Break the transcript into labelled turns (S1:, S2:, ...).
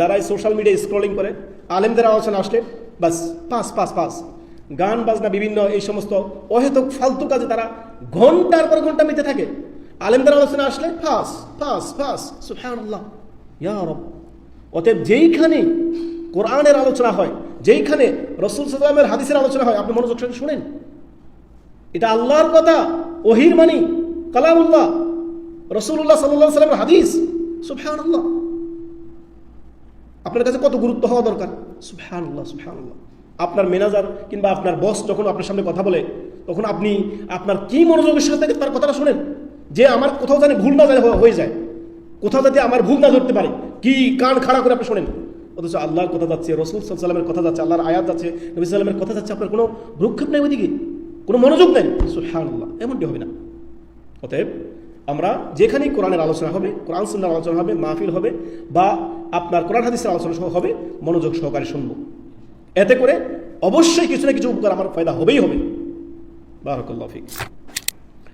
S1: যারা সোশ্যাল মিডিয়ায় স্ক্রলিং করে, আলেমদের আলোচনা আসলে বাস পাস পাস পাস, গান বাজনা বিভিন্ন এই সমস্ত অহেতুক ফালতু কাজে তারা ঘন্টার পর ঘন্টা মেতে থাকে। আলেমদের আলোচনা আসলে ফাস ফাস ফাস, সুবহানাল্লাহ ইয়া রব। অতএব যেইখানে কোরআনের আলোচনা হয়, যেইখানে রাসূল সাল্লাল্লাহু আলাইহি ওয়াসাল্লামের হাদিসের আলোচনা হয়, আপনি মনোযোগ সহকারে শুনেন। এটা আল্লাহর কথা, ওহীর বাণী, কালামুল্লাহ, রাসূলুল্লাহ সাল্লাল্লাহু আলাইহি ওয়াসাল্লামের হাদিস, সুবহানাল্লাহ। আপনার কাছে কত গুরুত্ব হওয়া দরকার, সুবহানাল্লাহ সুবহানাল্লাহ। আপনার ম্যানেজার কিংবা আপনার বস যখন আপনার সামনে কথা বলে, তখন আপনি আপনার কি মনোযোগের সাথে তার কথাটা শুনেন, যে আমার কোথাও জানি ভুল না হয়ে যায়, কোথাও যাতে আমার ভুল না ধরতে পারে, কি কান খাড়া করে আপনি শোনেন। অথচ আল্লাহর কথা যাচ্ছে, রাসূল সাল্লাল্লাহু আলাইহি ওয়াসাল্লামের কথা যাচ্ছে, আল্লাহর আয়াত যাচ্ছে, নবী সাল্লাল্লাহু আলাইহি ওয়াসাল্লামের কথা যাচ্ছে, আপনার কোনো ভ্রুক্ষেপ নেই ওইদিকে, কোনো মনোযোগ নেই, সুবহানাল্লাহ। এমনটি হবে না। অতএব আমরা যেখানেই কোরআনের আলোচনা হবে, কোরআন সুন্নাহর আলোচনা হবে, মাহফিল হবে, বা আপনার কোরআন হাদিসের আলোচনা হবে, মনোযোগ সহকারে শুনবো। এতে করে অবশ্যই কিছু না কিছু উপকার আমার ফায়দা হবেই হবে। বারাকাল্লাহু ফিক।